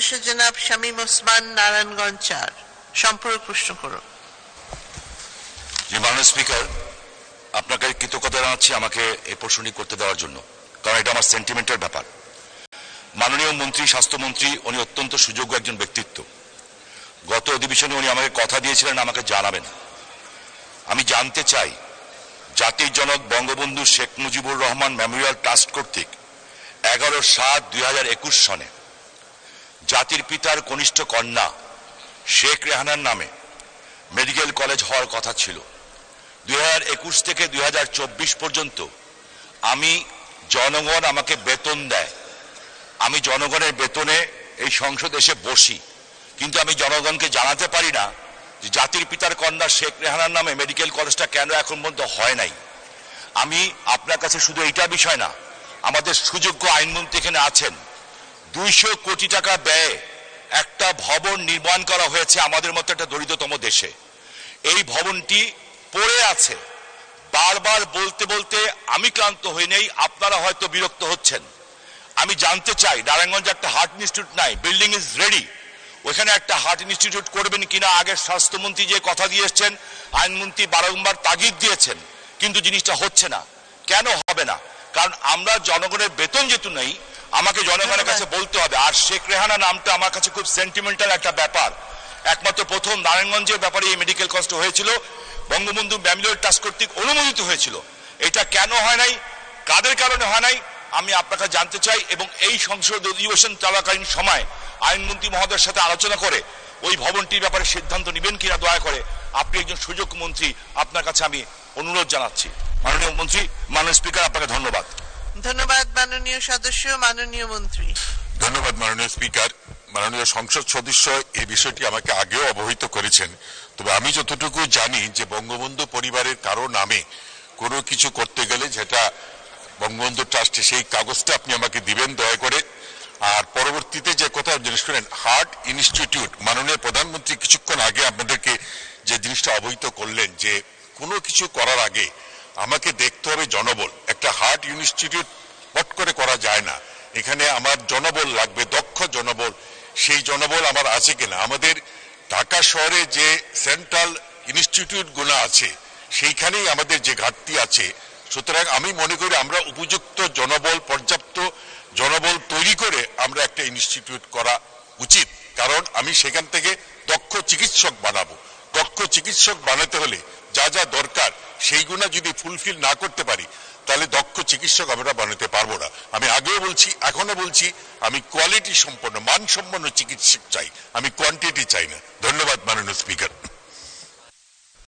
সদস্য জনাব শামীম ওসমান, নারায়ণগঞ্জ ৪। সম্পূরক প্রশ্ন করুন। জি মাননীয় স্পিকার, আপনাকে কৃতজ্ঞতা জানাচ্ছি আমাকে এই প্রশ্নটি করতে দেওয়ার জন্য, কারণ এটা আমার সেন্টিমেন্টের ব্যাপার। মাননীয় মন্ত্রী, স্বাস্থ্যমন্ত্রী, উনি অত্যন্ত সুযোগ্য একজন ব্যক্তিত্ব। গত অধিবেশনে উনি আমাকে কথা দিয়েছিলেন আমাকে জানাবেন। আমি জানতে চাই, জাতির জনক বঙ্গবন্ধু শেখ মুজিবুর রহমান মেমোরিয়াল ট্রাস্ট কর্তৃক 11/7/2021 সনে জাতির পিতার কনিষ্ঠ কন্যা শেখ রেহানার নামে মেডিকেল কলেজ হওয়ার কথা ছিল। 2021 থেকে 2024 পর্যন্ত আমি জনগণ আমাকে বেতন দেয়, আমি জনগণের বেতনে এই সংসদ এসে বসি, কিন্তু আমি জনগণকে জানাতে পারি না যে জাতির পিতার কন্যা শেখ রেহানার নামে মেডিকেল কলেজটা কেন এখন পর্যন্ত হয় নাই। আমি আপনার কাছে শুধু এইটা বিষয় না, আমাদের সুযোগ্য আইনমন্ত্রী এখানে আছেন, 200 কোটি টাকা ব্যয়ে একটা ভবন নির্মাণ করা হয়েছে আমাদের মতো একটা দরিদ্রতম দেশে। এই ভবনটি পড়ে আছে, বারবার বলতে বলতে আমি ক্লান্ত হই নেই, আপনারা হয়তো বিরক্ত হচ্ছেন। আমি জানতে চাই, নারায়ণগঞ্জে একটা হার্ট ইনস্টিটিউট নাই, বিল্ডিং ইজ রেডি, ওইখানে একটা হার্ট ইনস্টিটিউট করবেন কিনা আগের স্বাস্থ্যমন্ত্রী যে কথা দিয়ে এসছেন, আইনমন্ত্রী বারংবার তাগিদ দিয়েছেন, কিন্তু জিনিসটা হচ্ছে না। কেন হবে না? কারণ আমরা জনগণের বেতন যেহেতু নেই, আমাকে জনগণের কাছে বলতে হবে। আর শেখ রেহানা নামটা আমার কাছে খুব সেন্টিমেন্টাল একটা ব্যাপার। একমাত্র প্রথম নারায়ণগঞ্জের ব্যাপারে এই মেডিকেল কলেজ হয়েছিল, বঙ্গবন্ধু মেমোরিয়াল ট্রাস্ট কর্তৃক অনুমোদিত হয়েছিল। এটা কেন হয় নাই, কাদের কারণে হয় নাই, আমি আপনাকে জানতে চাই। এবং এই সংসদ অধিবেশন চলাকালীন সময় আইনমন্ত্রী মহোদয়ের সাথে আলোচনা করে ওই ভবনটির ব্যাপারে সিদ্ধান্ত নেবেন কিনা দয়া করে। আপনি একজন সুযোগ্য মন্ত্রী, আপনার কাছে আমি অনুরোধ জানাচ্ছি। মাননীয় মন্ত্রী, মাননীয় স্পিকার, আপনাকে ধন্যবাদ। ধন্যবাদ মাননীয় সদস্য। মাননীয় মন্ত্রী। ধন্যবাদ মাননীয় স্পিকার। মাননীয় সংসদ সদস্য এই বিষয়টি আমাকে আগেও অবহিত করেছেন, তবে আমি যতটুকু জানি যে বঙ্গবন্ধু পরিবারের কারো নামে কোনো কিছু করতে গেলে যেটা বঙ্গবন্ধু ট্রাস্টে, সেই কাগজটা আপনি আমাকে দিবেন দয়া করে। আর পরবর্তীতে যে কথা জিজ্ঞেস করেন, হার্ট ইনস্টিটিউট, মাননীয় প্রধানমন্ত্রী কিছুক্ষণ আগে আপনাদেরকে যে জিনিসটা অবহিত করলেন যে কোনো কিছু করার আগে আমাকে দেখতে হবে জনবল। একটা হার্ট ইনস্টিটিউট পট করে করা যায় না, এখানে আমার জনবল লাগবে, দক্ষ জনবল। সেই জনবল আমার আছে কিনা? আমাদের ঢাকা শহরে যে সেন্ট্রাল ইনস্টিটিউট গুলো আছে সেইখানেই আমাদের যে ঘাটতি আছে। সুতরাং আমি মনে করি আমরা উপযুক্ত জনবল, পর্যাপ্ত জনবল তৈরি করে আমরা একটা ইনস্টিটিউট করা উচিত, কারণ আমি সেখান থেকে দক্ষ চিকিৎসক বানাবো। দক্ষ চিকিৎসক বানাতে হলে যা যা দরকার সেইগুলা যদি ফুলফিল না করতে পারি তাহলে দক্ষ চিকিৎসক আমরা বানাতে পারবো না। আমি আগেও বলছি, এখনো বলছি, আমি কোয়ালিটি সম্পন্ন, মানসম্পন্ন চিকিৎসক চাই, আমি কোয়ান্টিটি চাই না। ধন্যবাদ মাননীয় স্পিকার।